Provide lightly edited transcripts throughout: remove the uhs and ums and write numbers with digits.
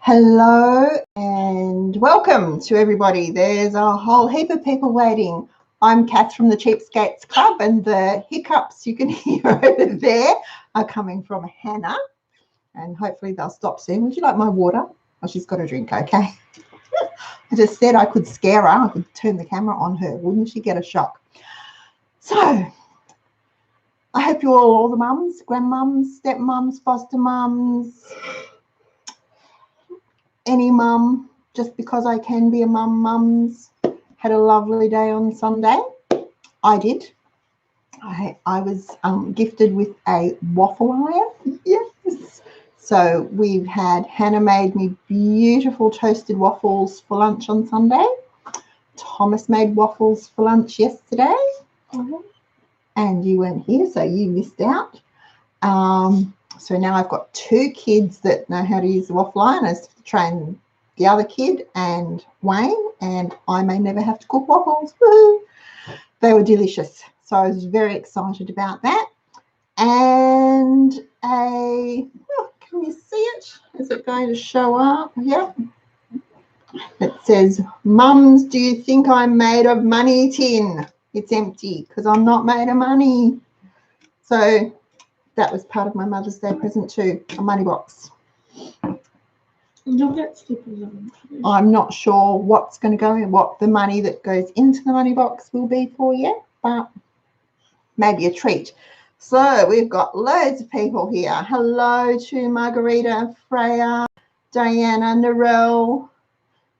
Hello and welcome to everybody. There's a whole heap of people waiting. I'm Kath from the Cheapskates Club, and the hiccups you can hear over there are coming from Hannah, and hopefully they'll stop soon. Would you like my water? Oh, she's got a drink, okay. I just said I could scare her. I could turn the camera on her. Wouldn't she get a shock? So I hope you all the mums, grandmums, stepmums, foster mums, any mum, just because I can be a mum, mums, had a lovely day on Sunday. I did. I was gifted with a waffle iron. Yes. So we've had Hannah made me beautiful toasted waffles for lunch on Sunday. Thomas made waffles for lunch yesterday. And you weren't here, so you missed out. So now I've got two kids that know how to use the waffle iron. I have to train the other kid and Wayne, and I may never have to cook waffles. Woo! They were delicious. So I was very excited about that. And can you see it? Is it going to show up? Yep. It says, "Mums, do you think I'm made of money tin?" It's empty because I'm not made of money. So that was part of my Mother's Day present too, a money box. I'm not sure what's going to go in, what the money that goes into the money box will be for you, but maybe a treat. So we've got loads of people here. Hello to Margarita, Freya, Diana, Narelle,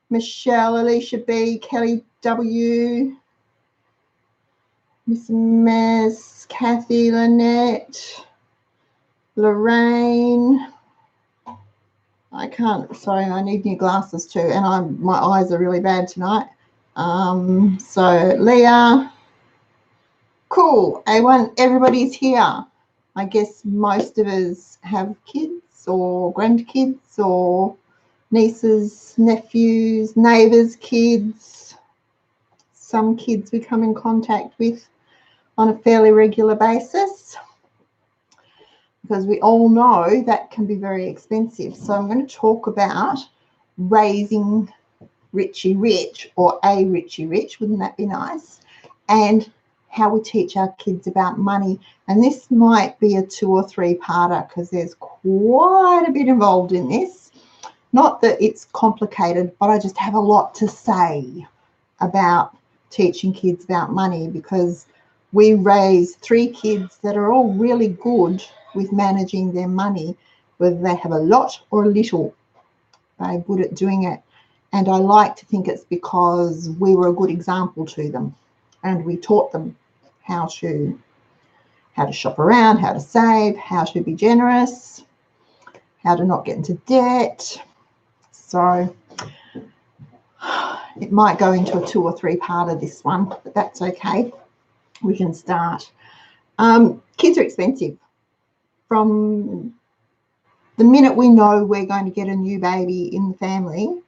Michelle, Alicia B, Kelly W, Miss Mess, Kathy, Lynette, Lorraine. Sorry, I need new glasses too, and my eyes are really bad tonight. So Leah, cool, A1, everybody's here. I guess most of us have kids or grandkids or nieces, nephews, neighbours' kids. Some kids we come in contact with on a fairly regular basis, because we all know that can be very expensive. So I'm going to talk about raising Richie rich, or a Richie rich, wouldn't that be nice? And how we teach our kids about money. And this might be a 2 or 3-parter because there's quite a bit involved in this. Not that it's complicated, but I just have a lot to say about teaching kids about money, because we raise 3 kids that are all really good with managing their money, whether they have a lot or a little. They're good at doing it. And I like to think it's because we were a good example to them, and we taught them how to shop around, how to save, how to be generous, how to not get into debt. So it might go into a 2 or 3-parter, this one, but that's okay. We can start. Kids are expensive. From the minute we know we're going to get a new baby in the family,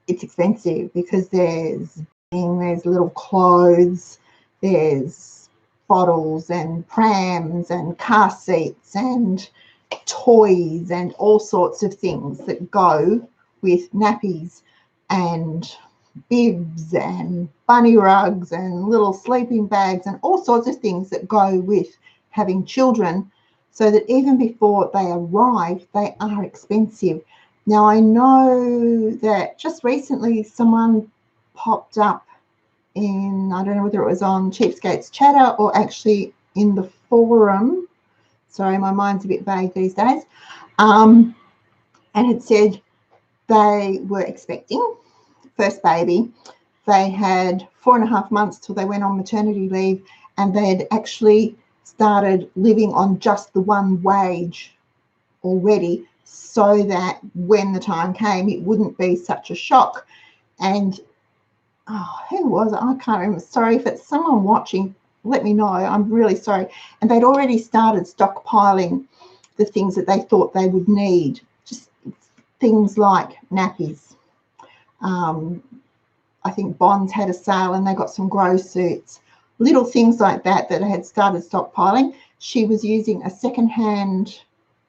it's expensive, because there's little clothes, there's bottles and prams and car seats and toys and all sorts of things that go with nappies and bibs and bunny rugs and little sleeping bags and all sorts of things that go with having children, so that even before they arrive, they are expensive. Now, I know that just recently someone popped up in, I don't know whether it was on Cheapskates Chatter or actually in the forum. Sorry, my mind's a bit vague these days. And it said they were expecting first baby. They had 4.5 months till they went on maternity leave, and they had actually started living on just the one wage already, so that when the time came, it wouldn't be such a shock. And who was it? I can't remember. Sorry, if it's someone watching, let me know. I'm really sorry. And they'd already started stockpiling the things that they thought they would need, just things like nappies. I think Bonds had a sale and they got some grow suits, little things like that that had started stockpiling. She was using a second-hand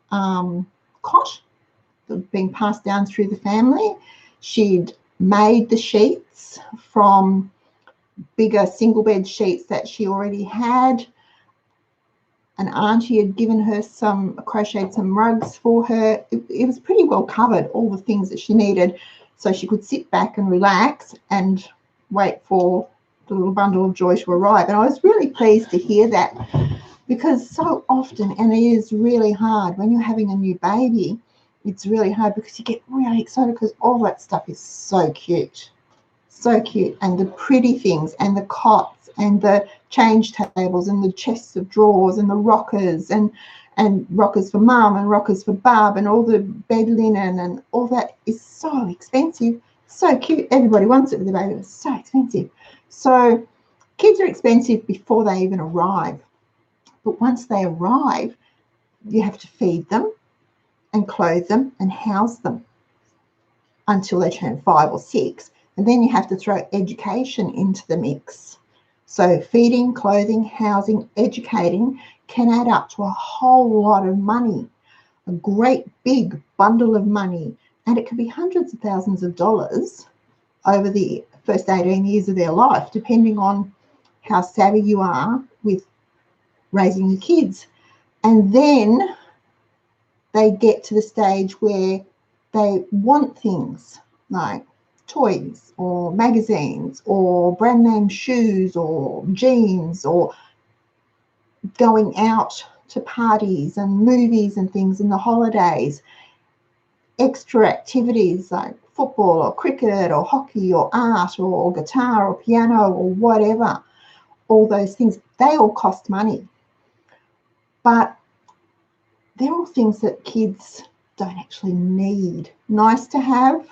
cot being passed down through the family. She'd made the sheets from bigger single bed sheets that she already had. An auntie had given her crocheted some rugs for her. It was pretty well covered, all the things that she needed, so she could sit back and relax and wait for the little bundle of joy to arrive. And I was really pleased to hear that, because so often, and it is really hard when you're having a new baby, it's really hard because you get really excited because all that stuff is so cute. So cute. And the pretty things and the cots and the change tables and the chests of drawers and the rockers and rockers for mum and rockers for bub and all the bed linen and all that is so expensive. So cute. Everybody wants it with the baby. It's so expensive. So kids are expensive before they even arrive. But once they arrive, you have to feed them and clothe them and house them until they turn 5 or 6. And then you have to throw education into the mix. So feeding, clothing, housing, educating can add up to a whole lot of money, a great big bundle of money. And it can be hundreds of thousands of dollars over the first 18 years of their life, depending on how savvy you are with raising your kids. And then they get to the stage where they want things like toys or magazines or brand name shoes or jeans or going out to parties and movies and things in the holidays, extra activities like football or cricket or hockey or art or guitar or piano or whatever. All those things, they all cost money. But they're all things that kids don't actually need. Nice to have,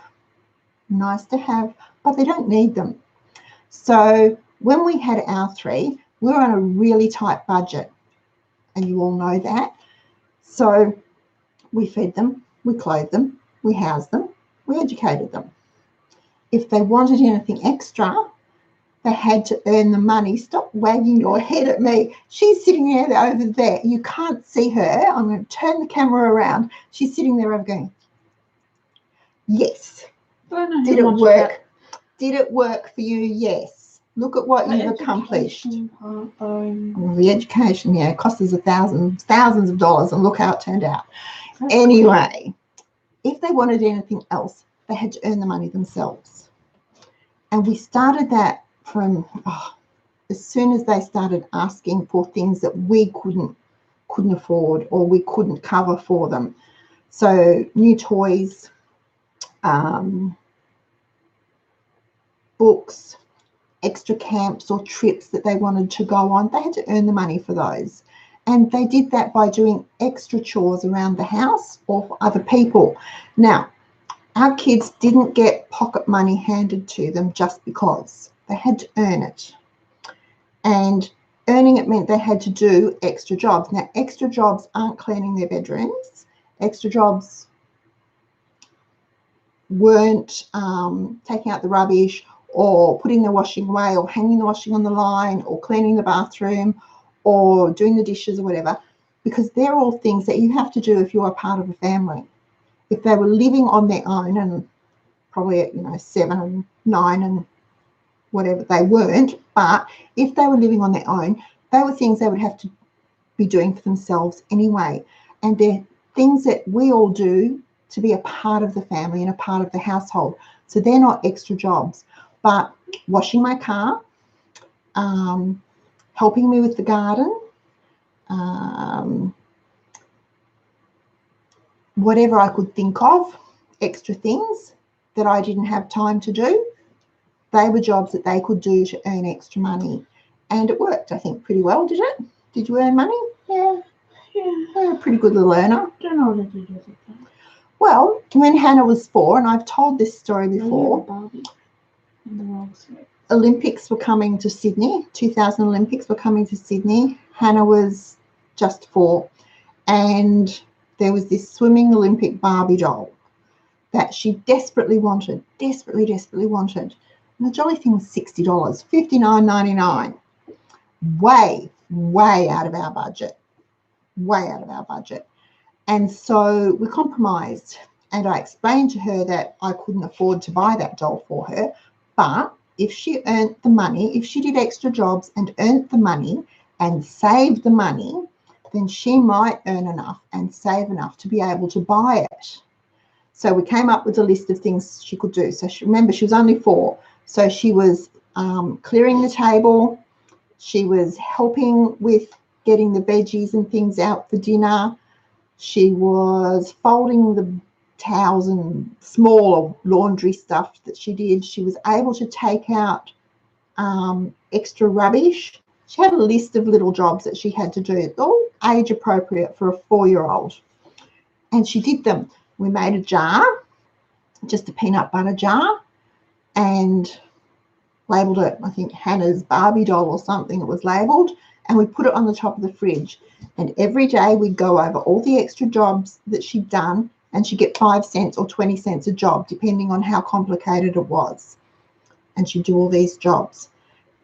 but they don't need them. So when we had our 3, we were on a really tight budget, and you all know that. So we fed them, we clothed them, we housed them, we educated them. If they wanted anything extra, they had to earn the money. Stop wagging your head at me. She's sitting there over there. You can't see her. I'm going to turn the camera around. She's sitting there over going, yes. Did it work? Did it work for you? Yes. Look at what you've accomplished. The education, yeah, it cost us thousands of dollars, and look how it turned out. Anyway, if they wanted anything else, they had to earn the money themselves. And we started that from as soon as they started asking for things that we couldn't afford or we couldn't cover for them. So new toys, books, extra camps or trips that they wanted to go on, they had to earn the money for those. And they did that by doing extra chores around the house or for other people. Now, our kids didn't get pocket money handed to them just because. They had to earn it. And earning it meant they had to do extra jobs. Now, extra jobs aren't cleaning their bedrooms. Extra jobs weren't taking out the rubbish or putting the washing away or hanging the washing on the line or cleaning the bathroom or doing the dishes or whatever, because they're all things that you have to do if you are part of a family. If they were living on their own, and probably at 7 and 9 and whatever, they weren't, but if they were living on their own, they were things they would have to be doing for themselves anyway. And they're things that we all do to be a part of the family and a part of the household. So they're not extra jobs. But washing my car, helping me with the garden, whatever I could think of, extra things that I didn't have time to do, they were jobs that they could do to earn extra money. And it worked, I think, pretty well, did it? Did you earn money? Yeah. You're a pretty good little earner. Don't know what to do with that. Well, when Hannah was 4, and I've told this story before, Olympics were coming to Sydney, 2000 Olympics were coming to Sydney. Hannah was just 4, and there was this swimming Olympic Barbie doll that she desperately wanted, desperately wanted. And the jolly thing was $60, $59.99. Way out of our budget. Way out of our budget. And so we compromised And I explained to her that I couldn't afford to buy that doll for her, but if she earned the money, if she did extra jobs and earned the money and saved the money, then she might earn enough and save enough to be able to buy it. So we came up with a list of things she could do. So remember, she was only 4. So she was clearing the table. She was helping with getting the veggies and things out for dinner. She was folding the towels and smaller laundry stuff that she did. She was able to take out extra rubbish. She had a list of little jobs that she had to do, all age appropriate for a 4-year-old. And she did them. We made a jar, just a peanut butter jar, and labelled it, I think, Hannah's Barbie doll or something it was labelled, and we put it on the top of the fridge. And every day we'd go over all the extra jobs that she'd done, and she'd get 5 cents or 20 cents a job, depending on how complicated it was. And she'd do all these jobs.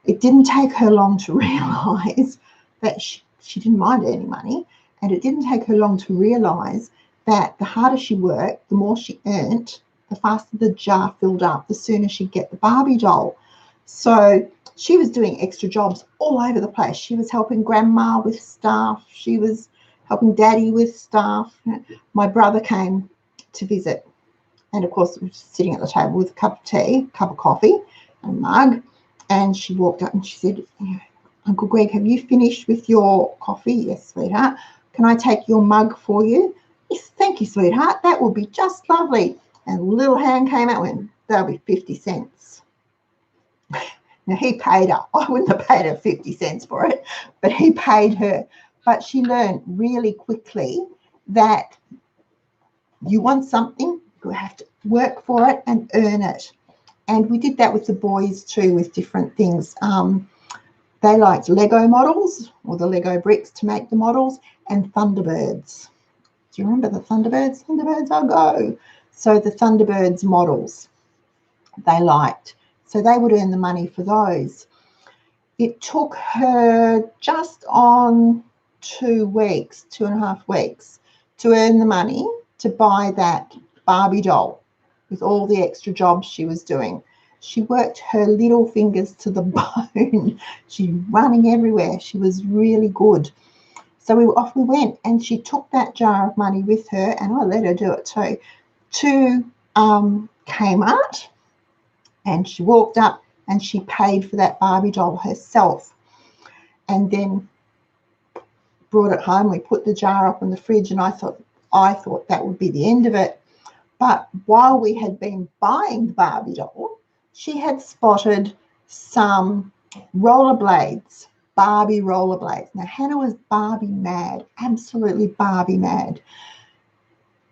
It didn't take her long to realise that she didn't mind earning money, and it didn't take her long to realise that the harder she worked, the more she earned, the faster the jar filled up, the sooner she'd get the Barbie doll. So she was doing extra jobs all over the place. She was helping Grandma with stuff. She was helping Daddy with stuff. My brother came to visit, and of course, we were sitting at the table with a cup of tea, a cup of coffee, and a mug. And she walked up and she said, Uncle Greg, have you finished with your coffee? Yes, sweetheart. Can I take your mug for you? Yes, thank you, sweetheart. That will be just lovely. And a little hand came out and went, that'll be 50 cents. Now, he paid her. I wouldn't have paid her 50 cents for it, but he paid her. But she learned really quickly that you want something, you have to work for it and earn it. And we did that with the boys too, with different things. They liked Lego models, or the Lego bricks to make the models, and Thunderbirds. Do you remember the Thunderbirds? Thunderbirds, I'll go. So the Thunderbirds models they liked. So they would earn the money for those. It took her just on 2 weeks, 2.5 weeks, to earn the money to buy that Barbie doll with all the extra jobs she was doing. She worked her little fingers to the bone. She was running everywhere. She was really good. So off we went, and she took that jar of money with her, and I let her do it too, to Kmart, and she walked up and she paid for that Barbie doll herself, and then brought it home. We put the jar up in the fridge, and I thought that would be the end of it. But while we had been buying the Barbie doll, she had spotted some rollerblades, Barbie rollerblades. Now, Hannah was Barbie mad, absolutely Barbie mad.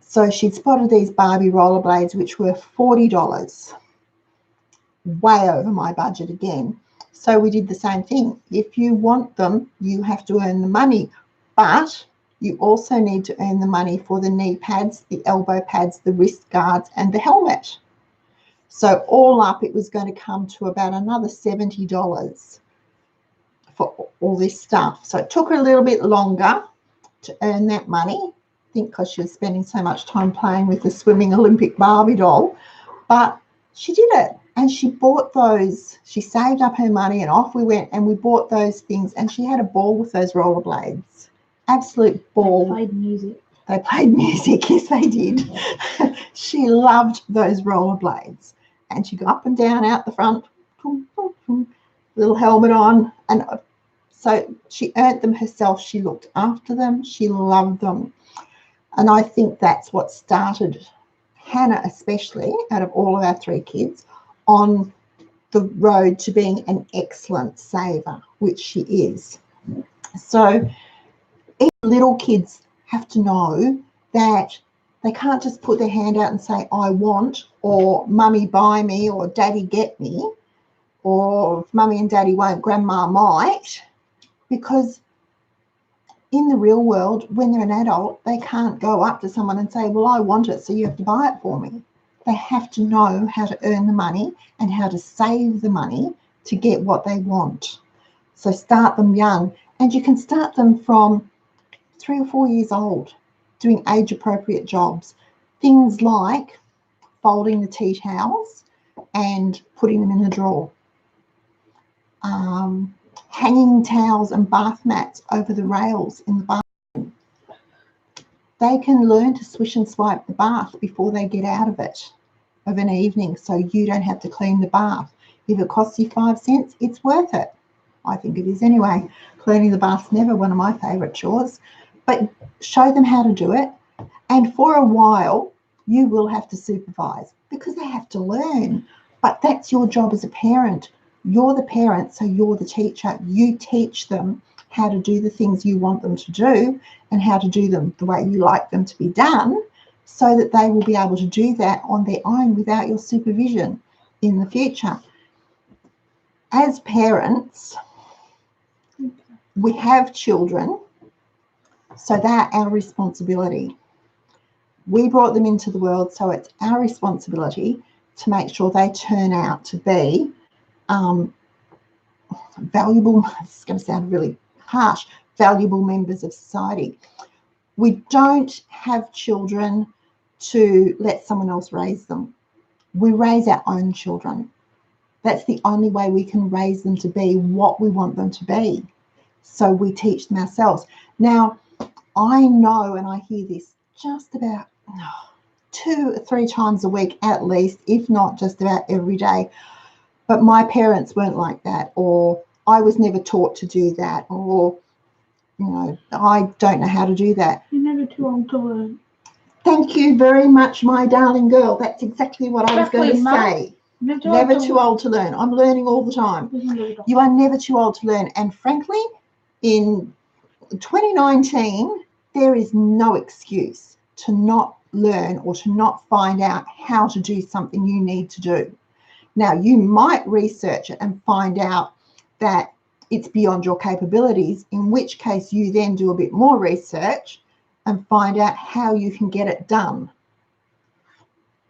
So she'd spotted these Barbie rollerblades, which were $40, way over my budget again. So we did the same thing. If you want them, you have to earn the money, but you also need to earn the money for the knee pads, the elbow pads, the wrist guards, and the helmet. So all up, it was going to come to about another $70 for all this stuff. So it took her a little bit longer to earn that money, I think because she was spending so much time playing with the swimming Olympic Barbie doll. But she did it, and she bought those. She saved up her money, and off we went, and we bought those things, and she had a ball with those rollerblades. Absolute ball. They played music. They played music, yes they did. She loved those rollerblades. And she'd go up and down out the front, little helmet on. And so she earned them herself. She looked after them. She loved them. And I think that's what started Hannah, especially, out of all of our 3 kids, on the road to being an excellent saver, which she is. So little kids have to know that they can't just put their hand out and say, I want, or Mummy buy me, or Daddy get me, or if Mummy and Daddy won't, Grandma might, because in the real world, when they're an adult, they can't go up to someone and say, well, I want it, so you have to buy it for me. They have to know how to earn the money and how to save the money to get what they want. So start them young, and you can start them from 3 or 4 years old, doing age-appropriate jobs. Things like folding the tea towels and putting them in the drawer. Hanging towels and bath mats over the rails in the bathroom. They can learn to swish and swipe the bath before they get out of it of an evening, so you don't have to clean the bath. If it costs you 5 cents, it's worth it. I think it is anyway. Cleaning the bath's never one of my favourite chores, but show them how to do it. And for a while, you will have to supervise because they have to learn. But that's your job as a parent. You're the parent, so you're the teacher. You teach them how to do the things you want them to do and how to do them the way you like them to be done, so that they will be able to do that on their own without your supervision in the future. As parents, we have children, so they're our responsibility. We brought them into the world, so it's our responsibility to make sure they turn out to be valuable, it's going to sound really harsh, valuable members of society. We don't have children to let someone else raise them. We raise our own children. That's the only way we can raise them to be what we want them to be. So we teach them ourselves. Now, I know, and I hear this just about 2 or 3 times a week at least, if not just about every day, but my parents weren't like that, or I was never taught to do that, or, you know, I don't know how to do that. You're never too old to learn. Thank you very much, my darling girl. That's exactly what I was going to say. Never too old to learn. I'm learning all the time. You are never too old to learn. And frankly, in 2019, there is no excuse to not learn or to not find out how to do something you need to do. Now, you might research it and find out that it's beyond your capabilities, in which case you then do a bit more research and find out how you can get it done.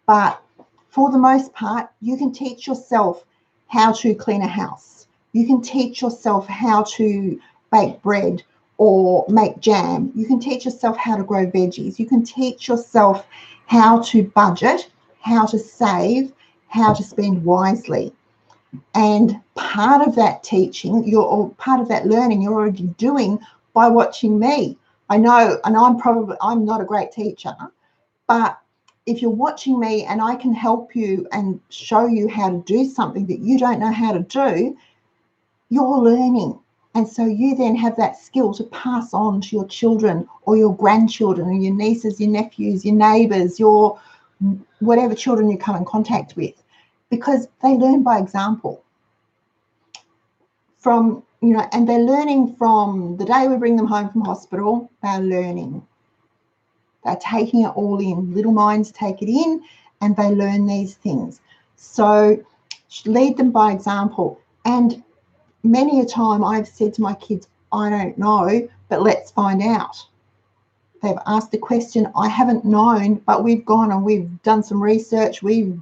But for the most part, you can teach yourself how to clean a house. You can teach yourself how to bake bread or make jam. You can teach yourself how to grow veggies. You can teach yourself how to budget, how to save, how to spend wisely. And part of that teaching, or part of that learning, you're already doing by watching me. I know, and I'm not a great teacher, but if you're watching me and I can help you and show you how to do something that you don't know how to do, you're learning. And so you then have that skill to pass on to your children or your grandchildren or your nieces, your nephews, your neighbours, your whatever children you come in contact with, because they learn by example. From, you know, and they're learning from the day we bring them home from hospital, they're learning. They're taking it all in. Little minds take it in and they learn these things. So lead them by example. And many a time I've said to my kids, I don't know, but let's find out. They've asked a question, I haven't known, but we've gone and we've done some research. We've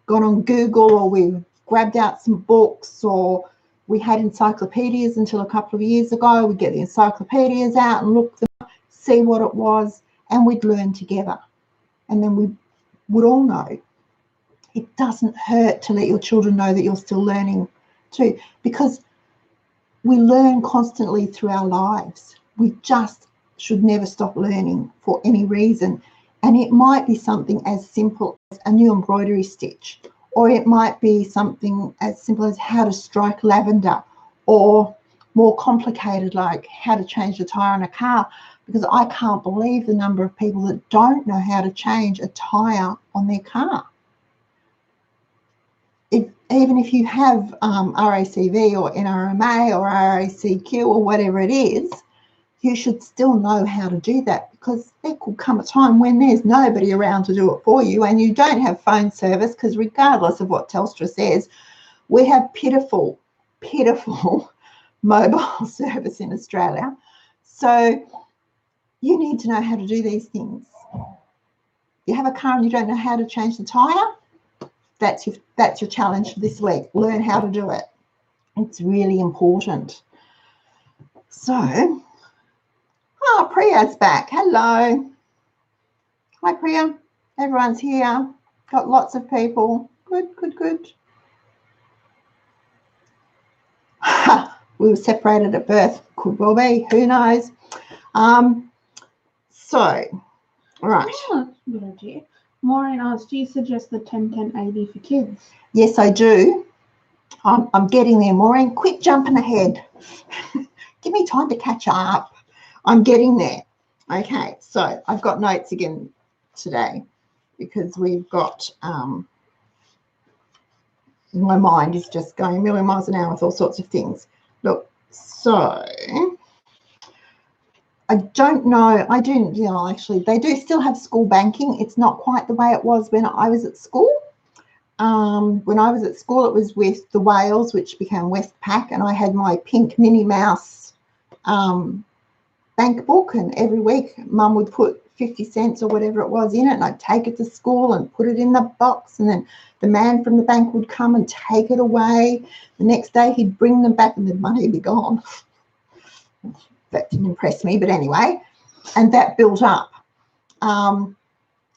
gone on Google, or we've grabbed out some books, or we had encyclopedias until a couple of years ago. We'd get the encyclopedias out and look them up, see what it was, and we'd learn together. And then we would all know. It doesn't hurt to let your children know that you're still learning too, because we learn constantly through our lives. We just should never stop learning for any reason. And it might be something as simple as a new embroidery stitch, or it might be something as simple as how to strike lavender, or more complicated like how to change the tyre on a car, because I can't believe the number of people that don't know how to change a tyre on their car. Even if you have RACV or NRMA or RACQ or whatever it is, you should still know how to do that, because there could come a time when there's nobody around to do it for you and you don't have phone service, because regardless of what Telstra says, we have pitiful mobile service in Australia. So you need to know how to do these things. You have a car and you don't know how to change the tyre, that's your challenge for this week. Learn how to do it. It's really important. So, Priya's back. Hello. Hi, Priya. Everyone's here. Got lots of people. Good, good, good. We were separated at birth. Could well be. Who knows? So, right. Oh, that's a good idea. Maureen asked, do you suggest the 10-10-80 for kids? Yes, I do. I'm getting there, Maureen. Quit jumping ahead. Give me time to catch up. I'm getting there. Okay, so I've got notes again today because we've got my mind is just going a million miles an hour with all sorts of things. Look, so I don't know. I do, you know, actually, they do still have school banking. It's not quite the way it was when I was at school. When I was at school, it was with the Wales, which became Westpac, and I had my pink Minnie Mouse bank book, and every week Mum would put 50 cents or whatever it was in it, and I'd take it to school and put it in the box, and then the man from the bank would come and take it away. The next day he'd bring them back and the money would be gone. That didn't impress me, but anyway, and that built up.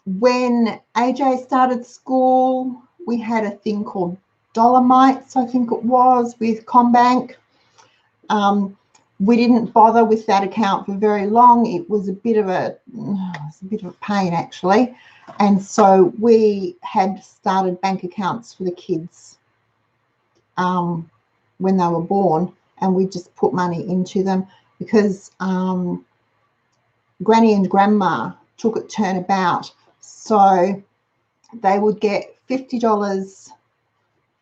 When AJ started school, we had a thing called Dolomites, I think it was, with CommBank. We didn't bother with that account for very long. It was a bit of a pain, actually. And so we had started bank accounts for the kids when they were born, and we just put money into them because Granny and Grandma took it turnabout. So they would get $50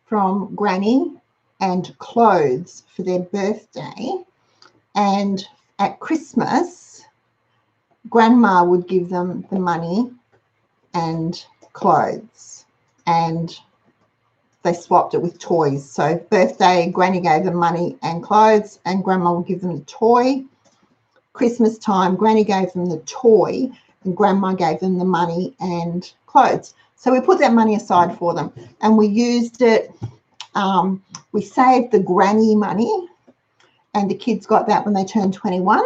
from Granny and clothes for their birthday. And at Christmas, Grandma would give them the money and clothes, and they swapped it with toys. So birthday, Granny gave them money and clothes, and Grandma would give them the toy. Christmas time, Granny gave them the toy, and Grandma gave them the money and clothes. So we put that money aside for them, and we used it. We saved the Granny money, and the kids got that when they turned 21.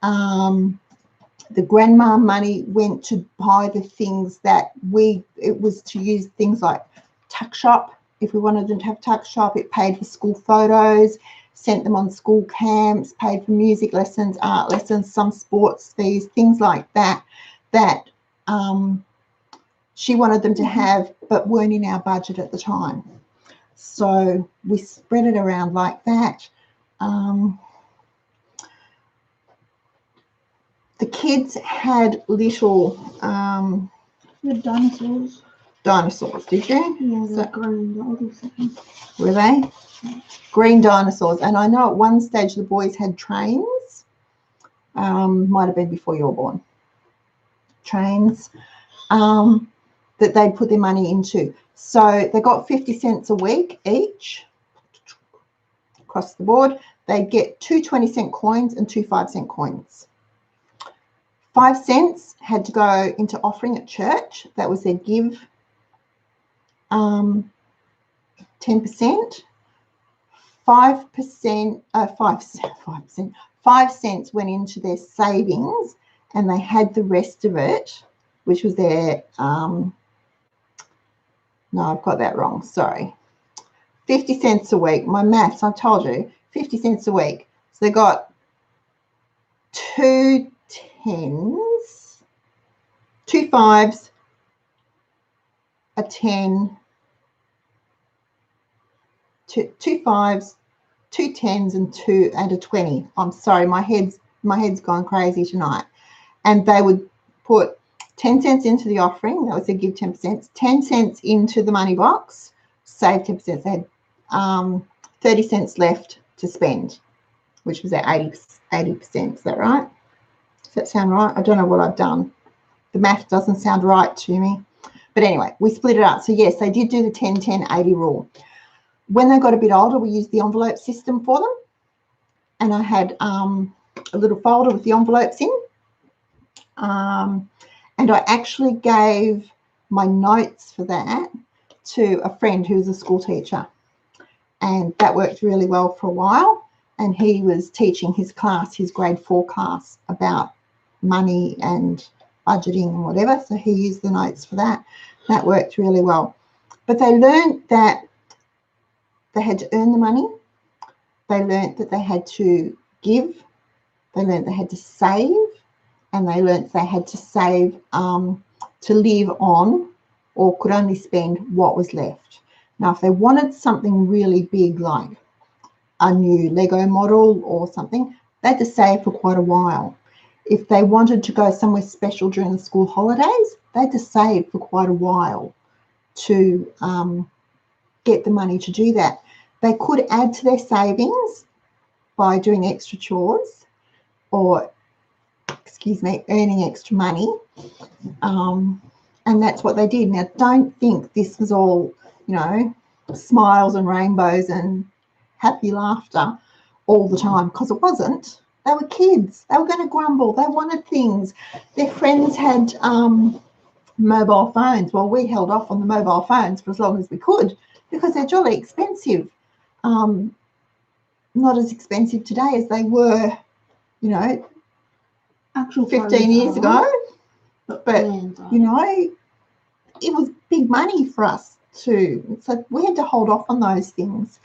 The Grandma money went to buy the things that it was to use things like tuck shop. If we wanted them to have tuck shop, it paid for school photos, sent them on school camps, paid for music lessons, art lessons, some sports fees, things like that, that she wanted them to have but weren't in our budget at the time. So we spread it around like that. The kids had little The dinosaurs. Dinosaurs, did you? Yeah, the green dinosaurs. Were they? Green dinosaurs. And I know at one stage the boys had trains. Might have been before you were born. Trains that they'd put their money into. So they got 50 cents a week each across the board. They'd get 2 20-cent coins and 2 5-cent coins. 5 cents had to go into offering at church. That was their give. 10%. 5 cents went into their savings, and they had the rest of it, which was their no, I've got that wrong, sorry. 50 cents a week. My maths, I told you, 50 cents a week. So they got 2 10s, 2 5s, a 10, 2 5s, 2 10s, and a 20. I'm sorry, my head's gone crazy tonight. And they would put 10 cents into the offering. That was their give 10%. 10 cents into the money box, save 10%. They had 30 cents left to spend, which was their 80%. Is that right? Does that sound right? I don't know what I've done. The math doesn't sound right to me. But anyway, we split it up. So yes, they did do the 10-10-80 rule. When they got a bit older, we used the envelope system for them. And I had a little folder with the envelopes in. And I actually gave my notes for that to a friend who was a school teacher. And that worked really well for a while. And he was teaching his class, his grade 4 class, about money, and budgeting and whatever. So he used the notes for that. That worked really well. But they learned that they had to earn the money. They learned that they had to give. They learned they had to save. And they learnt they had to save to live on, or could only spend what was left. Now, if they wanted something really big, like a new Lego model or something, they had to save for quite a while. If they wanted to go somewhere special during the school holidays, they had to save for quite a while to get the money to do that. They could add to their savings by doing extra chores or earning extra money, and that's what they did. Now, don't think this was all, smiles and rainbows and happy laughter all the time, because it wasn't. They were kids. They were going to grumble. They wanted things. Their friends had mobile phones. Well, we held off on the mobile phones for as long as we could because they're jolly expensive. Not as expensive today as they were, actual 15 years ago, but it was big money for us too. So we had to hold off on those things,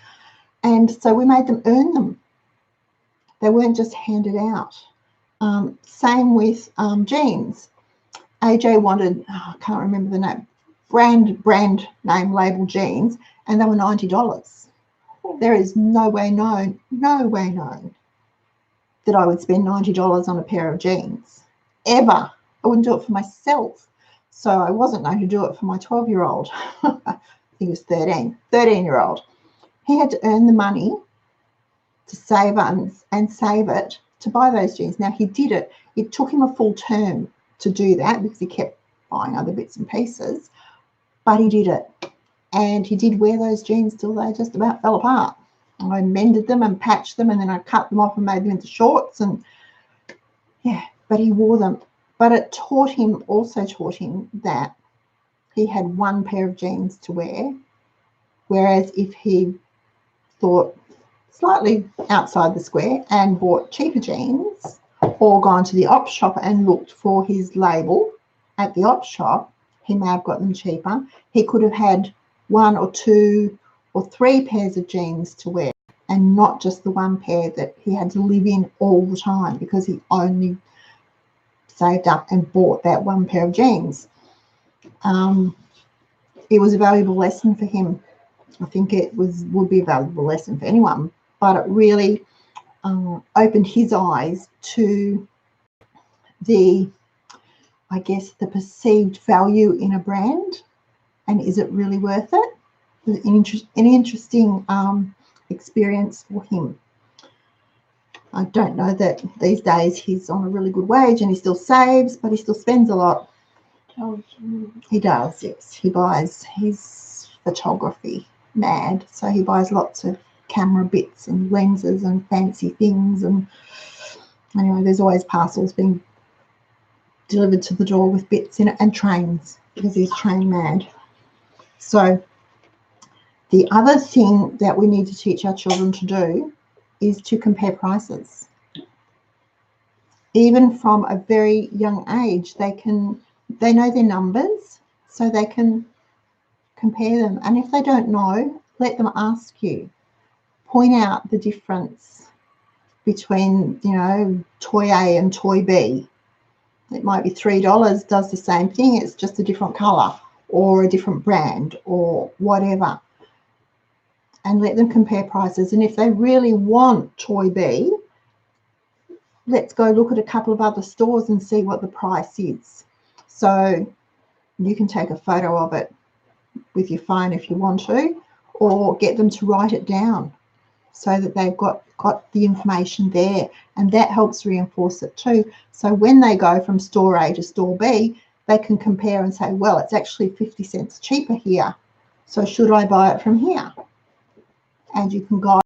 and so we made them earn them. They weren't just handed out. Same with jeans. AJ wanted, I can't remember the name, brand name label jeans, and they were $90. There is no way known that I would spend $90 on a pair of jeans, ever. I wouldn't do it for myself. So I wasn't going to do it for my 12-year-old. I think he was 13-year-old. He had to earn the money to save and save it to buy those jeans. Now, he did it. It took him a full term to do that because he kept buying other bits and pieces, but he did it. And he did wear those jeans till they just about fell apart. I mended them and patched them, and then I cut them off and made them into shorts, and but he wore them. But it also taught him that he had one pair of jeans to wear, whereas if he thought slightly outside the square and bought cheaper jeans or gone to the op shop and looked for his label at the op shop, he may have got them cheaper. He could have had 1 or 2 or 3 pairs of jeans to wear, and not just the one pair that he had to live in all the time because he only saved up and bought that one pair of jeans. It was a valuable lesson for him. I think it would be a valuable lesson for anyone, but it really opened his eyes to the perceived value in a brand, and is it really worth it? It was an interesting experience for him. I don't know that these days he's on a really good wage and he still saves, but he still spends a lot. He does, yes. He's photography mad, so he buys lots of camera bits and lenses and fancy things, and anyway, there's always parcels being delivered to the door with bits in it, and trains, because he's train mad. So the other thing that we need to teach our children to do is to compare prices. Even from a very young age, they know their numbers, so they can compare them. And if they don't know, let them ask you. Point out the difference between, toy A and toy B. It might be $3, does the same thing, it's just a different colour or a different brand or whatever. And let them compare prices. And if they really want toy B, let's go look at a couple of other stores and see what the price is. So you can take a photo of it with your phone if you want to, or get them to write it down so that they've got the information there, and that helps reinforce it too. So when they go from store A to store B, they can compare and say, well, it's actually 50 cents cheaper here, so should I buy it from here? And you can guide.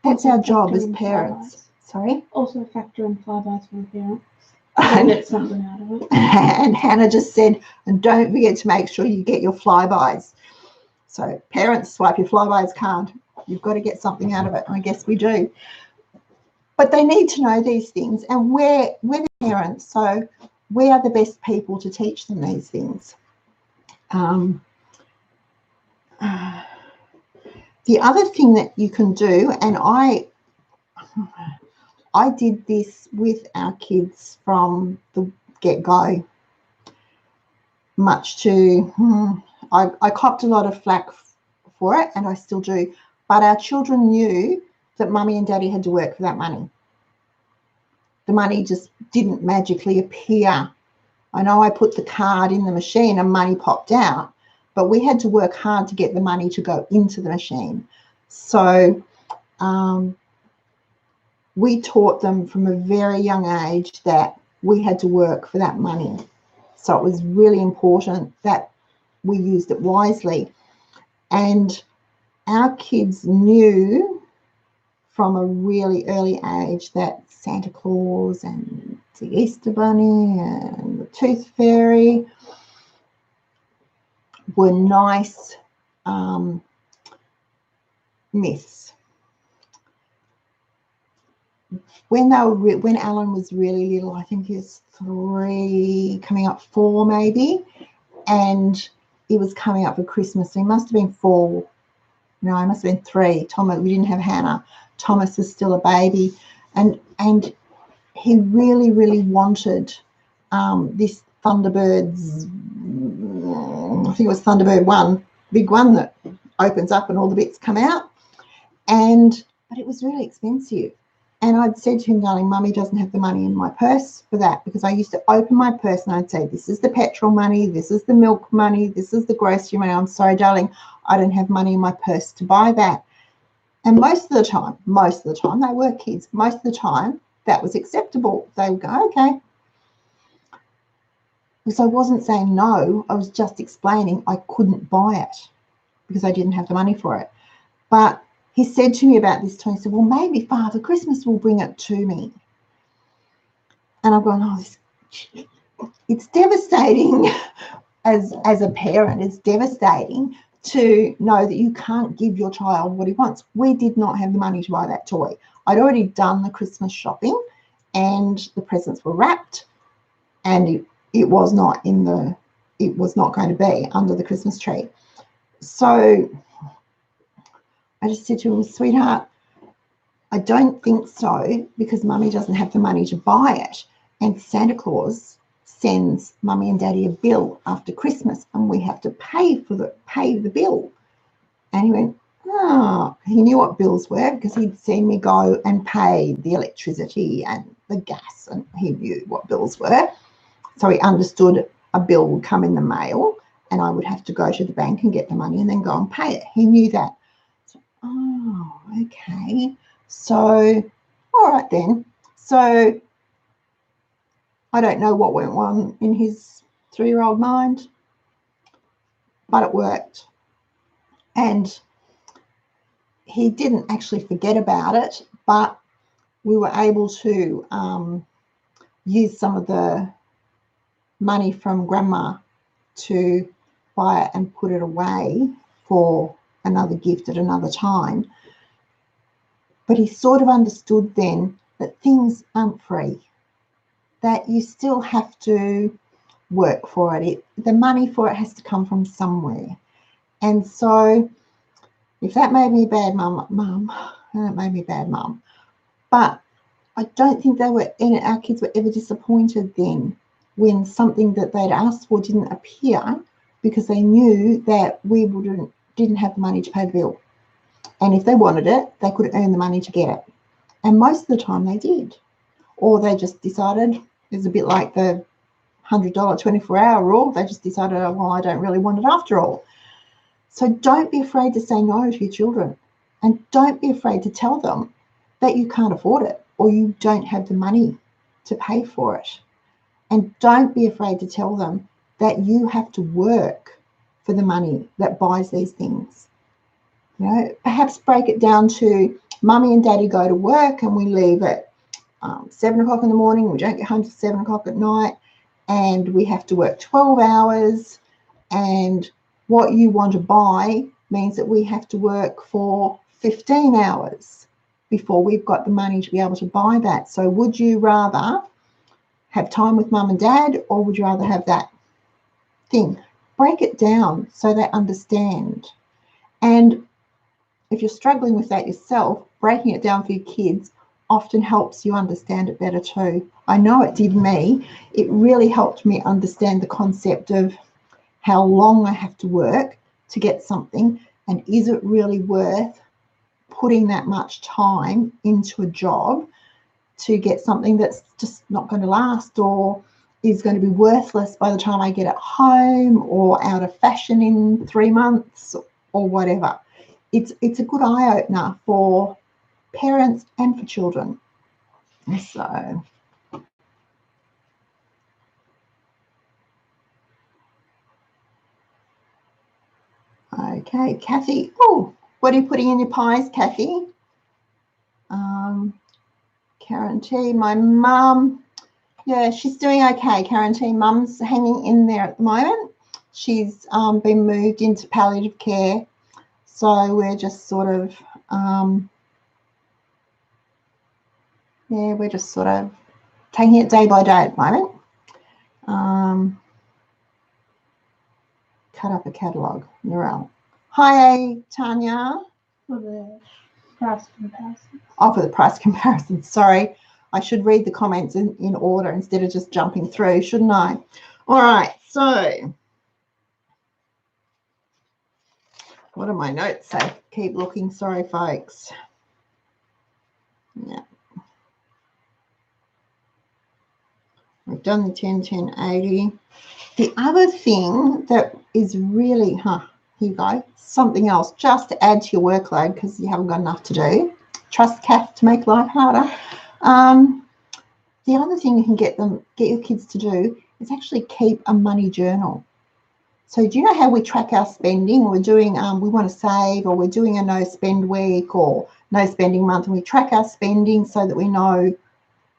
That's our job as parents. Sorry? Also factor in flybys for the parents. And get something out of it. And Hannah just said, and don't forget to make sure you get your flybys. So parents, swipe your flybys card. You've got to get something out of it. And I guess we do. But they need to know these things, and we're the parents, so we are the best people to teach them these things. The other thing that you can do, and I did this with our kids from the get-go, much to, I copped a lot of flack for it, and I still do, but our children knew that mummy and daddy had to work for that money. The money just didn't magically appear. I know I put the card in the machine and money popped out, but we had to work hard to get the money to go into the machine. So we taught them from a very young age that we had to work for that money. So it was really important that we used it wisely. And our kids knew from a really early age that Santa Claus and the Easter Bunny and the Tooth Fairy were nice myths. When Alan was really little, I think he was 3, coming up 4 maybe, and he was coming up for Christmas. So he must have been 4. No, he must have been 3. Thomas, we didn't have Hannah. Thomas was still a baby, and he really, really wanted this Thunderbirds. I think it was Thunderbird 1, big one that opens up and all the bits come out. But it was really expensive. And I'd said to him, darling, mummy doesn't have the money in my purse for that, because I used to open my purse and I'd say, this is the petrol money, this is the milk money, this is the grocery money. I'm sorry, darling, I don't have money in my purse to buy that. And most of the time, they were kids, most of the time that was acceptable. They would go, okay. Because I wasn't saying no, I was just explaining I couldn't buy it because I didn't have the money for it. But he said to me about this time, he said, well, maybe Father Christmas will bring it to me. And I'm going, oh, it's devastating as a parent. It's devastating to know that you can't give your child what he wants. We did not have the money to buy that toy. I'd already done the Christmas shopping and the presents were wrapped, and it was not going to be under the Christmas tree. So I just said to him, sweetheart, I don't think so, because mummy doesn't have the money to buy it. And Santa Claus sends mummy and daddy a bill after Christmas, and we have to pay the bill. And he went, oh, he knew what bills were because he'd seen me go and pay the electricity and the gas, and he knew what bills were. So he understood a bill would come in the mail and I would have to go to the bank and get the money and then go and pay it. He knew that. So, oh, okay. So, all right then. So I don't know what went on in his 3-year-old mind, but it worked. And he didn't actually forget about it, but we were able to use some of the money from grandma to buy it and put it away for another gift at another time. But he sort of understood then that things aren't free, that you still have to work for it. The money for it has to come from somewhere. And so if that made me a bad mum, that made me a bad mum. But I don't think our kids were ever disappointed then when something that they'd asked for didn't appear, because they knew that we didn't have the money to pay the bill. And if they wanted it, they could earn the money to get it. And most of the time they did. Or they just decided, it's a bit like the $100 24-hour rule, they just decided, oh, well, I don't really want it after all. So don't be afraid to say no to your children. And don't be afraid to tell them that you can't afford it or you don't have the money to pay for it. And don't be afraid to tell them that you have to work for the money that buys these things. You know, perhaps break it down to mummy and daddy go to work and we leave at 7 o'clock in the morning. We don't get home till 7 o'clock at night, and we have to work 12 hours. And what you want to buy means that we have to work for 15 hours before we've got the money to be able to buy that. So would you rather have time with mum and dad, or would you rather have that thing? Break it down so they understand. And if you're struggling with that yourself, breaking it down for your kids often helps you understand it better too. I know it did me. It really helped me understand the concept of how long I have to work to get something, and is it really worth putting that much time into a job to get something that's just not going to last, or is going to be worthless by the time I get it home, or out of fashion in 3 months, or whatever. It's a good eye-opener for parents and for children. So okay, Kathy. Oh, what are you putting in your pies, Kathy? Karen T, my mum. Yeah, she's doing okay. Karen T, mum's hanging in there at the moment. She's been moved into palliative care. So we're just sort of, yeah, we're just sort of taking it day by day at the moment. Cut up a catalogue, Narelle. Hi, Tanya. For the price comparison. Oh, for the price comparison. Sorry, I should read the comments in order instead of just jumping through, shouldn't I? All right, so what do my notes say? Keep looking. Sorry, folks. Yeah. We've done the 10, 10, 80. The other thing that is really, here you go, something else, just to add to your workload because you haven't got enough to do. Trust Kath to make life harder. The other thing you can get your kids to do is actually keep a money journal. So do you know how we track our spending? We're doing, we want to save, or we're doing a no spend week or no spending month, and we track our spending so that we know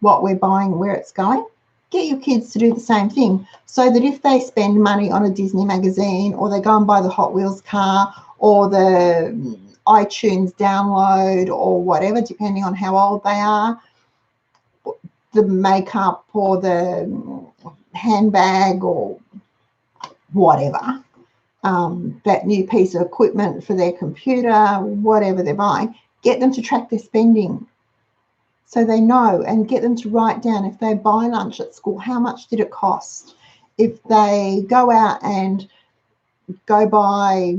what we're buying, where it's going. Get your kids to do the same thing, so that if they spend money on a Disney magazine, or they go and buy the Hot Wheels car, or the iTunes download, or whatever, depending on how old they are, the makeup or the handbag or whatever, that new piece of equipment for their computer, whatever they're buying, get them to track their spending so they know, and get them to write down, if they buy lunch at school, how much did it cost? If they go out and go buy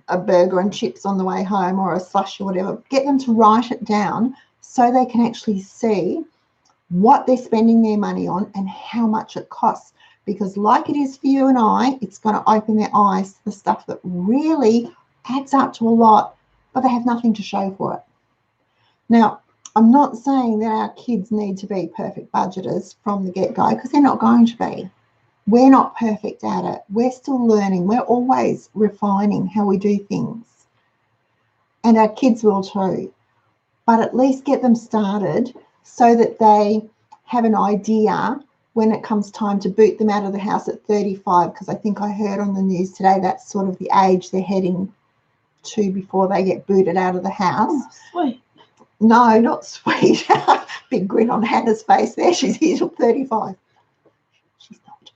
a burger and chips on the way home, or a slush or whatever, get them to write it down so they can actually see what they're spending their money on and how much it costs. Because like it is for you and I, it's going to open their eyes to the stuff that really adds up to a lot, but they have nothing to show for it. Now, I'm not saying that our kids need to be perfect budgeters from the get-go, because they're not going to be. We're not perfect at it. We're still learning. We're always refining how we do things. And our kids will too. But at least get them started so that they have an idea when it comes time to boot them out of the house at 35, because I think I heard on the news today that's sort of the age they're heading to before they get booted out of the house. Oh, sweet. No, not sweet. Big grin on Hannah's face there. She's here till 35. She's not.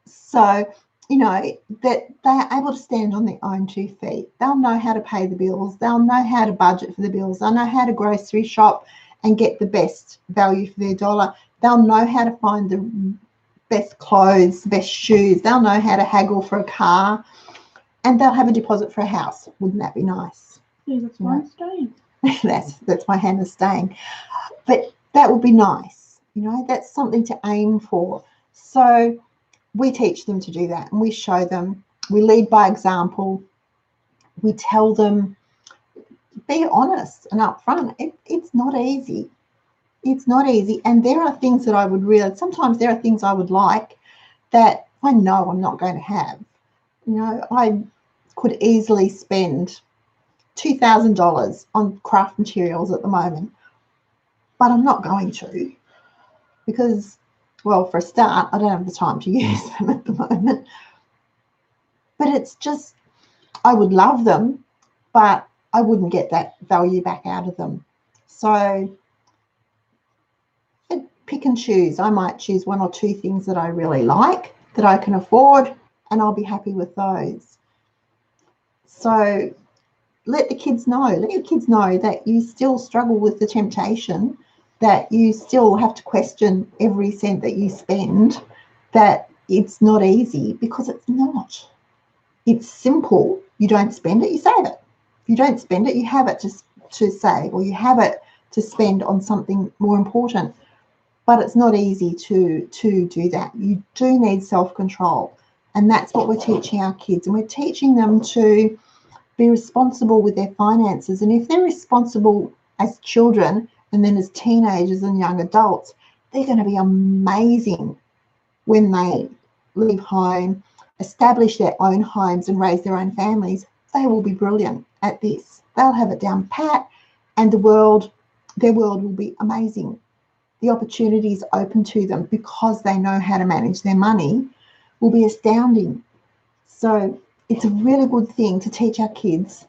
So, you know, that they're able to stand on their own 2 feet. They'll know how to pay the bills. They'll know how to budget for the bills. They'll know how to grocery shop and get the best value for their dollar. They'll know how to find the best clothes, the best shoes. They'll know how to haggle for a car, and they'll have a deposit for a house. Wouldn't that be nice? Yeah, that's why I'm staying. that's why Hannah's staying. But that would be nice. You know, that's something to aim for. So we teach them to do that, and we show them. We lead by example. We tell them, be honest and upfront. It's not easy. It's not easy. And there are things that I would really, sometimes there are things I would like that I know I'm not going to have. You know, I could easily spend $2,000 on craft materials at the moment, but I'm not going to, because, well, for a start, I don't have the time to use them at the moment. But it's just, I would love them, but I wouldn't get that value back out of them. So pick and choose. I might choose 1 or 2 things that I really like, that I can afford, and I'll be happy with those. So let the kids know, let your kids know that you still struggle with the temptation, that you still have to question every cent that you spend, that it's not easy, because it's not. It's simple. You don't spend it, you save it. If you don't spend it, you have it to save, or you have it to spend on something more important. But it's not easy to do that. You do need self-control. And that's what we're teaching our kids. And we're teaching them to be responsible with their finances. And if they're responsible as children and then as teenagers and young adults, they're going to be amazing when they leave home, establish their own homes and raise their own families. They will be brilliant at this. They'll have it down pat, and their world will be amazing. The opportunities open to them because they know how to manage their money will be astounding. So it's a really good thing to teach our kids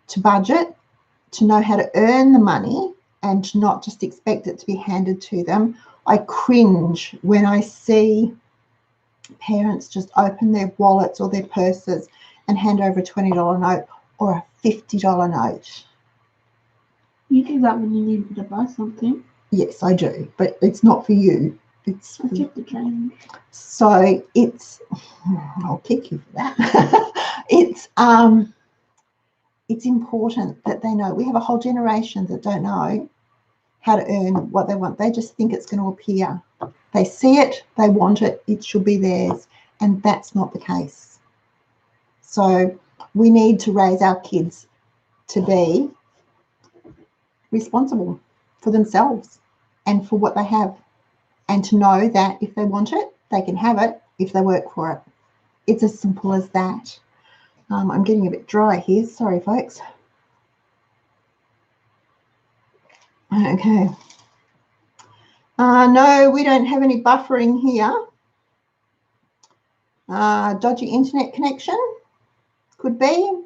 to budget, to know how to earn the money, and to not just expect it to be handed to them. I cringe when I see parents just open their wallets or their purses and hand over a $20 note or a $50 note. You do that when you need to buy something. Yes, I do, but it's not for you. It's I keep the change. So it's, I'll kick you for that. It's important that they know. We have a whole generation that don't know how to earn what they want. They just think it's going to appear. They see it, they want it, it should be theirs, and that's not the case. So we need to raise our kids to be responsible for themselves and for what they have, and to know that if they want it, they can have it if they work for it. It's as simple as that. I'm getting a bit dry here. Sorry, folks. Okay. No, we don't have any buffering here. Dodgy internet connection could be.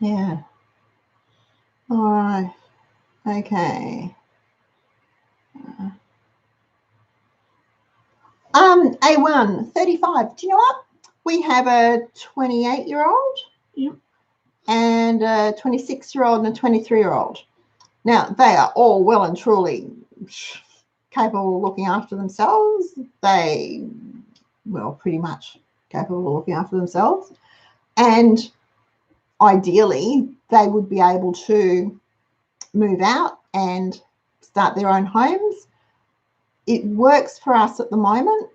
Yeah. All right. Okay. A1, 35. Do you know what? We have a 28-year-old and a 26-year-old and a 23-year-old. Now, they are all well and truly capable of looking after themselves. Pretty much capable of looking after themselves. And ideally, they would be able to move out and start their own homes. It works for us at the moment,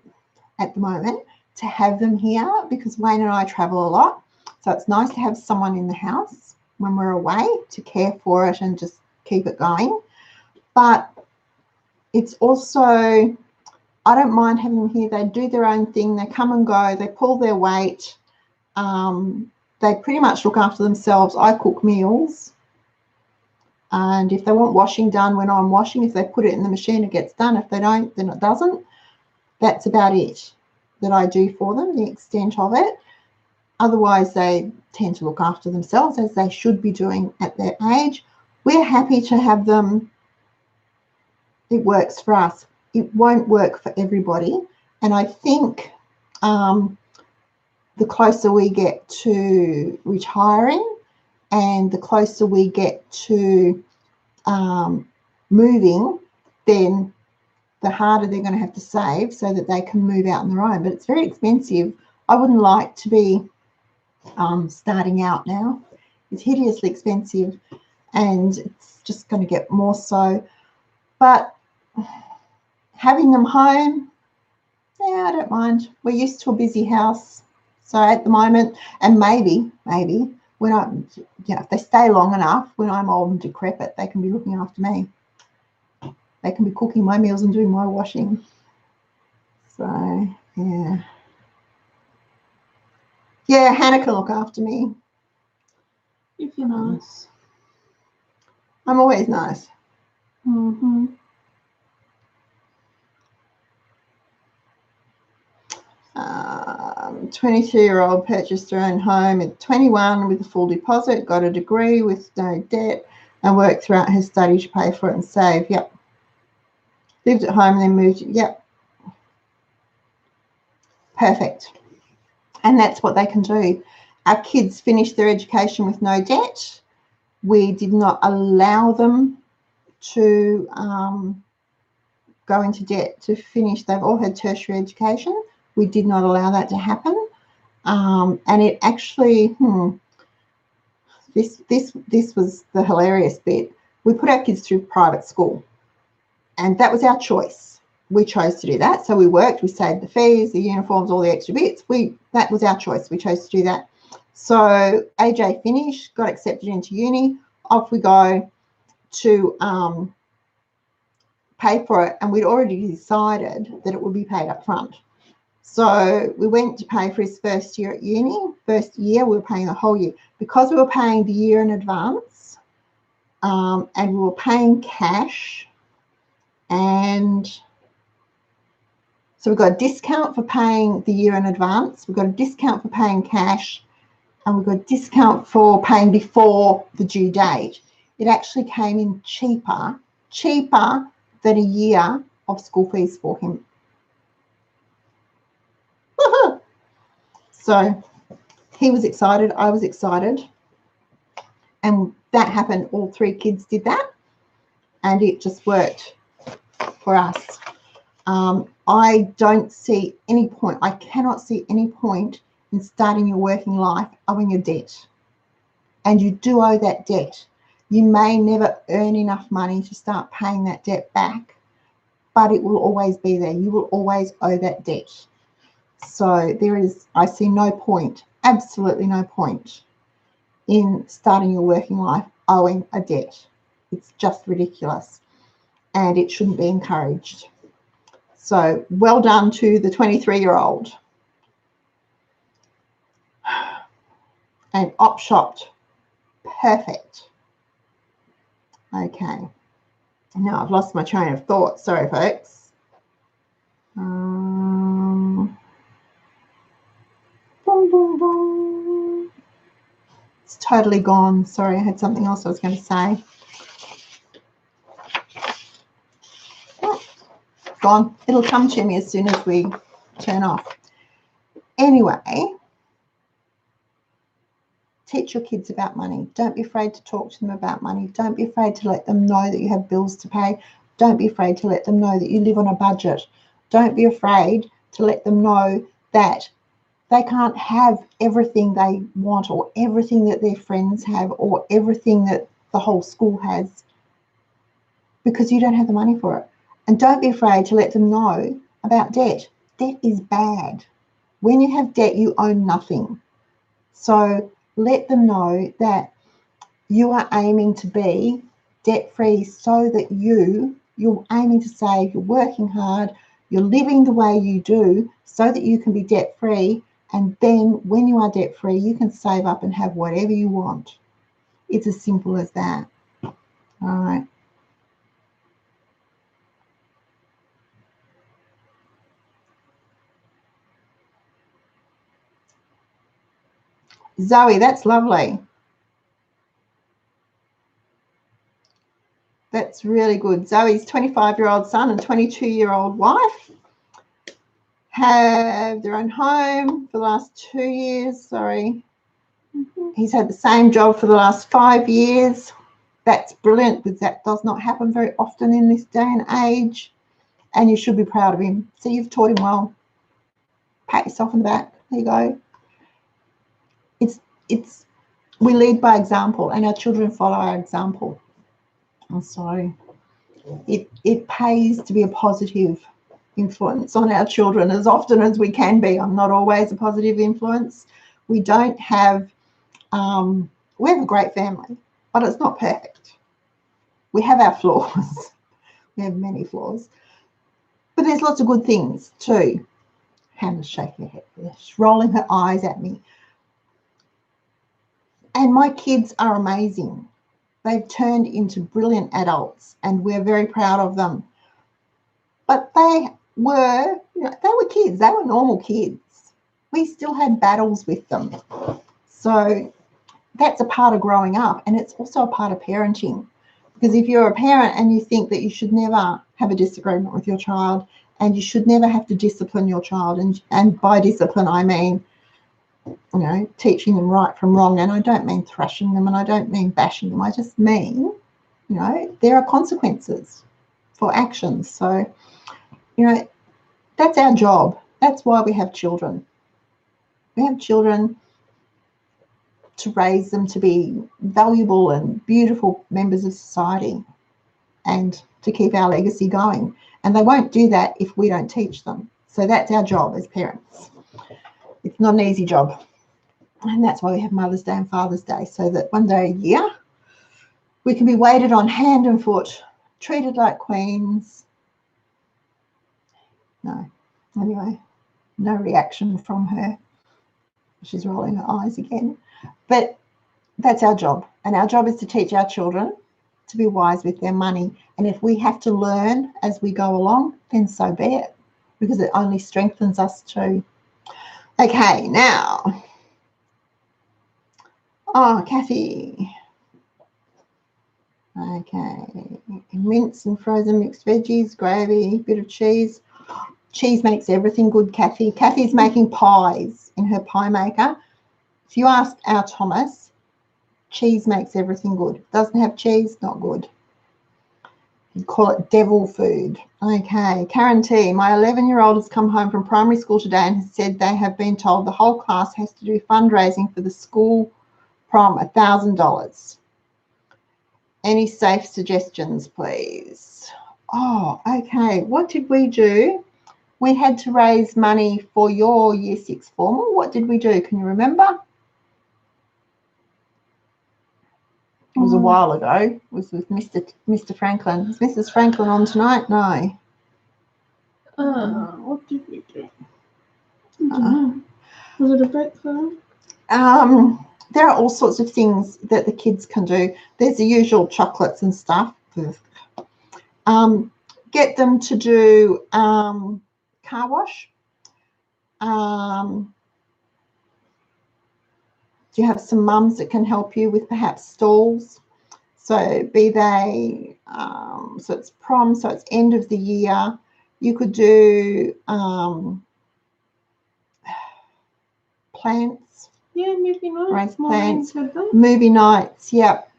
to have them here, because Wayne and I travel a lot. So it's nice to have someone in the house when we're away to care for it and just keep it going. But it's also, I don't mind having them here. They do their own thing. They come and go. They pull their weight. They pretty much look after themselves. I cook meals. And if they want washing done when I'm washing, if they put it in the machine, it gets done. If they don't, then it doesn't. That's about it that I do for them, the extent of it. Otherwise, they tend to look after themselves, as they should be doing at their age. We're happy to have them. It works for us. It won't work for everybody. And I think the closer we get to retiring and the closer we get to moving, then the harder they're going to have to save so that they can move out on their own. But it's very expensive. I wouldn't like to be starting out now. It's hideously expensive, and it's just going to get more so. But having them home, yeah, I don't mind. We're used to a busy house. So at the moment, and maybe when if they stay long enough, when I'm old and decrepit, they can be looking after me. They can be cooking my meals and doing my washing. So, yeah. Yeah, Hannah can look after me. If you're nice. I'm always nice. 22-year-old purchased her own home at 21 with a full deposit, got a degree with no debt, and worked throughout her study to pay for it and save. Yep, Lived at home and then moved. Yep. Perfect. And that's what they can do. Our kids finished their education with no debt. We did not allow them to go into debt to finish. They've all had tertiary education. We did not allow that to happen. And it actually, this was the hilarious bit. We put our kids through private school, and that was our choice. We chose to do that. So we worked, we saved the fees, the uniforms, all the extra bits. That was our choice. We chose to do that. So AJ finished, got accepted into uni. Off we go to pay for it, and we'd already decided that it would be paid up front. So we went to pay for his first year at uni. First year, we were paying the whole year. Because we were paying the year in advance, and we were paying cash, and so we got a discount for paying the year in advance. We got a discount for paying cash, and we got a discount for paying before the due date. It actually came in cheaper than a year of school fees for him. So he was excited, I was excited, and that happened. All three kids did that, and it just worked for us. I don't see any point, I cannot see any point in starting your working life owing a debt. And you do owe that debt. You may never earn enough money to start paying that debt back, but it will always be there. You will always owe that debt. So I see no point, absolutely no point in starting your working life owing a debt. It's just ridiculous, and it shouldn't be encouraged. So well done to the 23-year-old. And op shopped. Perfect. Okay. Now I've lost my train of thought. Sorry, folks. Boom, boom, boom. It's totally gone. Sorry, I had something else I was going to say. Oh, gone. It'll come to me as soon as we turn off. Anyway, teach your kids about money. Don't be afraid to talk to them about money. Don't be afraid to let them know that you have bills to pay. Don't be afraid to let them know that you live on a budget. Don't be afraid to let them know that they can't have everything they want, or everything that their friends have, or everything that the whole school has, because you don't have the money for it. And don't be afraid to let them know about debt. Debt is bad. When you have debt, you own nothing. So let them know that you are aiming to be debt-free, so that you're aiming to save, you're working hard, you're living the way you do, so that you can be debt-free. And then when you are debt-free, you can save up and have whatever you want. It's as simple as that. All right. Zoe, that's lovely. That's really good. Zoe's 25-year-old son and 22-year-old wife have their own home for the last 2 years. Sorry. He's had the same job for the last 5 years. That's brilliant, because that does not happen very often in this day and age. And you should be proud of him. So you've taught him well. Pat yourself on the back. There you go. We lead by example, and our children follow our example. And so it pays to be a positive influence on our children as often as we can be. I'm not always a positive influence. We don't have, we have a great family, but it's not perfect. We have our flaws. We have many flaws, but there's lots of good things too. Hannah's shaking her head. She's rolling her eyes at me. And my kids are amazing. They've turned into brilliant adults, and we're very proud of them. But they were kids. They were normal kids. We still had battles with them. So that's a part of growing up, and it's also a part of parenting. Because if you're a parent and you think that you should never have a disagreement with your child, and you should never have to discipline your child. And by discipline, I mean, you know, teaching them right from wrong. And I don't mean thrashing them, and I don't mean bashing them. I just mean, you know, there are consequences for actions. So, you know, that's our job. That's why we have children. We have children to raise them to be valuable and beautiful members of society and to keep our legacy going. And they won't do that if we don't teach them. So that's our job as parents. It's not an easy job. And that's why we have Mother's Day and Father's Day, so that one day a year we can be waited on hand and foot, treated like queens. No. Anyway, no reaction from her. She's rolling her eyes again. But that's our job. And our job is to teach our children to be wise with their money. And if we have to learn as we go along, then so be it, because it only strengthens us too. Okay, now. Oh, Kathy. Okay. Mince and frozen mixed veggies, gravy, bit of cheese. Cheese makes everything good, Kathy. Kathy's making pies in her pie maker. If you ask our Thomas, cheese makes everything good. Doesn't have cheese, not good. You call it devil food. Okay, Karen T. My 11-year-old has come home from primary school today and has said they have been told the whole class has to do fundraising for the school prom, $1,000. Any safe suggestions, please? Oh, okay. What did we do? We had to raise money for your Year 6 formal. What did we do? Can you remember? It was a while ago. It was with Mr. Franklin. Is Mrs. Franklin on tonight? No. What did we do? I don't know. Was it a breakfast? There are all sorts of things that the kids can do. There's the usual chocolates and stuff. Get them to do car wash. Do you have some mums that can help you with perhaps stalls? So be they, so it's prom, so it's end of the year. You could do plants. Yeah, movie nights. Plants. Movie nights, yep.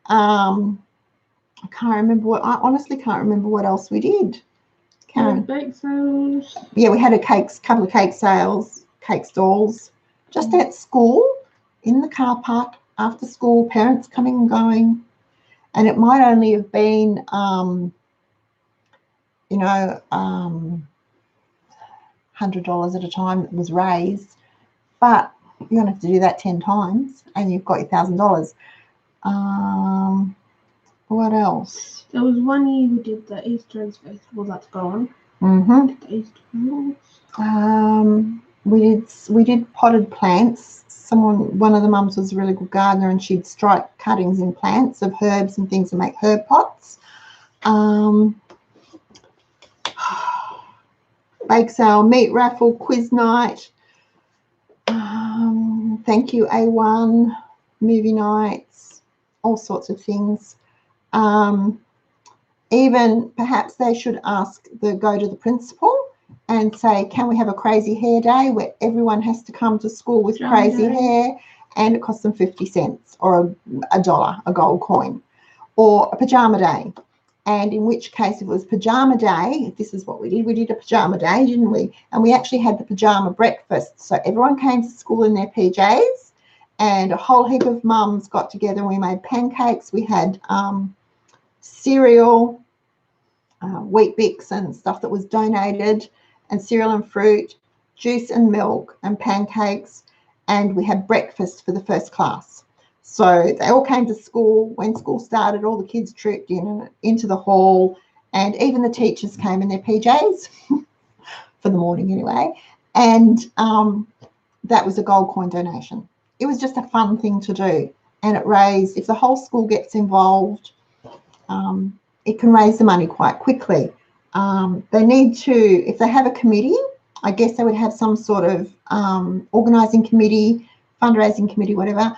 I can't remember what, I honestly can't remember what else we did. Karen. Bake sales. Yeah, we had a couple of cake sales, cake stalls, just at school, in the car park, after school, parents coming and going. And it might only have been, you know, $100 at a time that was raised, but you don't have to do that 10 times and you've got your $1,000. What else? There was one year we did the Easter eggs festival. That's gone. Mm-hmm. The Easter eggs. We did potted plants. One of the mums was a really good gardener, and she'd strike cuttings in plants of herbs and things and make herb pots. Bake sale, meat raffle, quiz night. Thank you, A1, movie nights, all sorts of things. Even perhaps they should go to the principal and say, can we have a crazy hair day where everyone has to come to school with crazy hair, and it costs them 50 cents or $1, a gold coin, or a pajama day. And in which case, if it was pajama day, this is what we did a pajama day, didn't we? And we actually had the pajama breakfast. So everyone came to school in their PJs, and a whole heap of mums got together and we made pancakes. We had cereal, wheat bix and stuff that was donated, and cereal and fruit, juice and milk and pancakes, and we had breakfast for the first class. So they all came to school. When school started, all the kids trooped into the hall, and even the teachers came in their PJs for the morning anyway, and that was a gold coin donation. It was just a fun thing to do, and it raised, if the whole school gets involved, it can raise the money quite quickly. They need to, if they have a committee, I guess they would have some sort of organising committee, fundraising committee, whatever.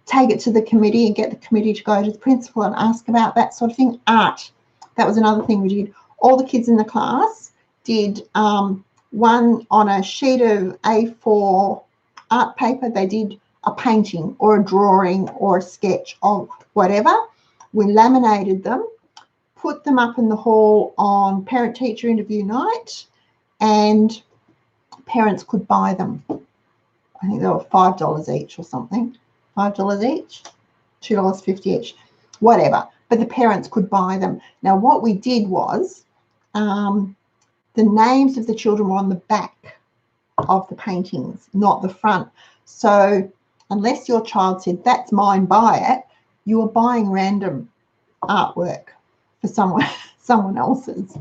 Take it to the committee and get the committee to go to the principal and ask about that sort of thing. Art. That was another thing we did. All the kids in the class did one on a sheet of A4 art paper. They did a painting or a drawing or a sketch of whatever. We laminated them, put them up in the hall on parent-teacher interview night, and parents could buy them. I think they were $5 each or something. $5 each, $2.50 each, whatever. But the parents could buy them. Now, what we did was the names of the children were on the back of the paintings, not the front. So unless your child said, that's mine, buy it, you were buying random artwork for someone else's.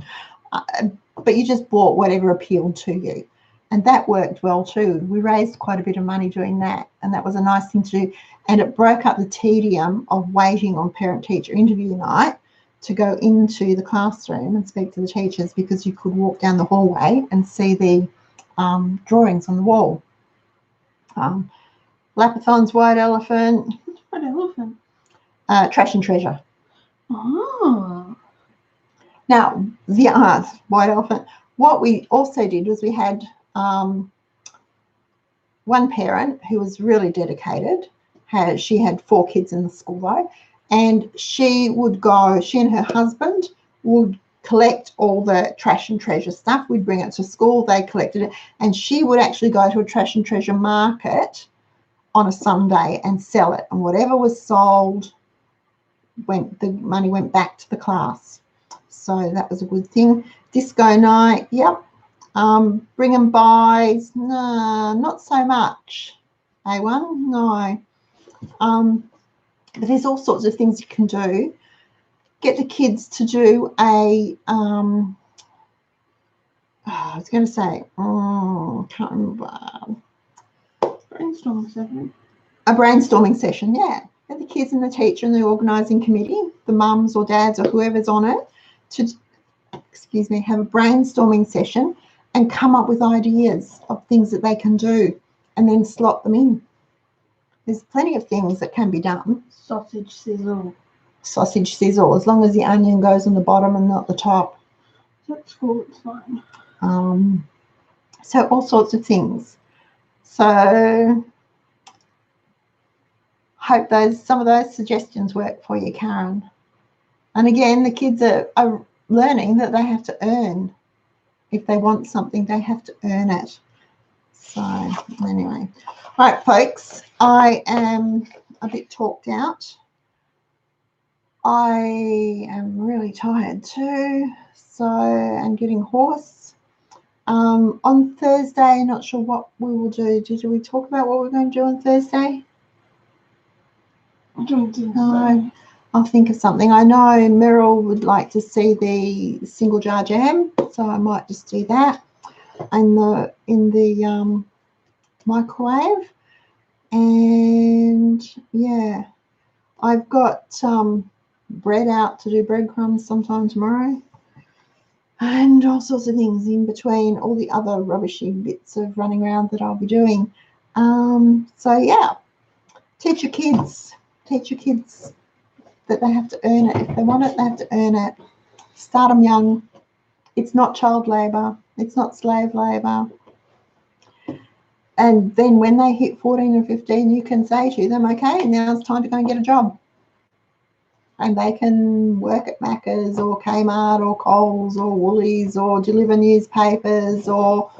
But you just bought whatever appealed to you. And that worked well too. We raised quite a bit of money doing that. And that was a nice thing to do. And it broke up the tedium of waiting on parent-teacher interview night to go into the classroom and speak to the teachers, because you could walk down the hallway and see the drawings on the wall. Lapathon's White Elephant. What elephant? Trash and Treasure. Oh. Now, the White Elephant. What we also did was we had one parent who was really dedicated. She had 4 kids in the school though, and she and her husband would collect all the trash and treasure stuff. We'd bring it to school, they collected it, and she would actually go to a trash and treasure market on a Sunday and sell it, and whatever was sold, the money went back to the class. So that was a good thing. Disco night, yep. Bring and buys, no, not so much. A1, no. But there's all sorts of things you can do. Get the kids to do I was going to say, can't remember. Brainstorming session. A brainstorming session, yeah. Get the kids and the teacher and the organising committee, the mums or dads or whoever's on it, to, have a brainstorming session and come up with ideas of things that they can do and then slot them in. There's plenty of things that can be done. Sausage sizzle. Sausage sizzle, as long as the onion goes on the bottom and not the top. That's cool, it's fine. So all sorts of things. So hope some of those suggestions work for you, Karen. And again, the kids are learning that they have to earn. If they want something, they have to earn it. So anyway, all right, folks, I am a bit talked out. I am really tired too, so I'm getting hoarse. On Thursday, not sure what we will do. Did we talk about what we're going to do on Thursday? I don't think so. No, I'll think of something. I know Meryl would like to see the single jar jam, so I might just do that in the microwave. And yeah, I've got bread out to do breadcrumbs sometime tomorrow, and all sorts of things in between, all the other rubbishy bits of running around that I'll be doing. So yeah, teach your kids that they have to earn it. If they want it, they have to earn it. Start them young. It's not child labour. It's not slave labour. And then when they hit 14 and 15, you can say to them, okay, now it's time to go and get a job. And they can work at Macca's or Kmart or Coles or Woolies or deliver newspapers or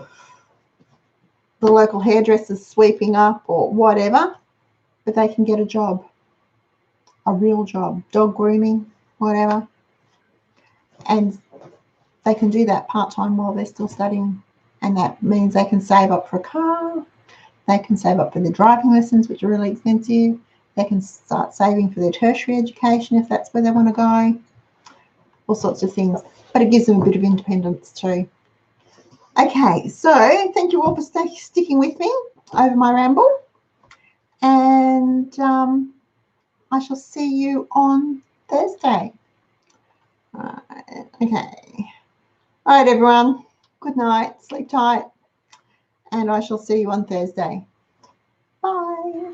the local hairdresser's sweeping up or whatever, but they can get a job, a real job, dog grooming, whatever. And they can do that part-time while they're still studying. And that means they can save up for a car. They can save up for their driving lessons, which are really expensive. They can start saving for their tertiary education if that's where they want to go. All sorts of things. But it gives them a bit of independence too. Okay, so thank you all for sticking with me over my ramble. And I shall see you on Thursday. Okay. All right, everyone. Good night. Sleep tight. And I shall see you on Thursday. Bye.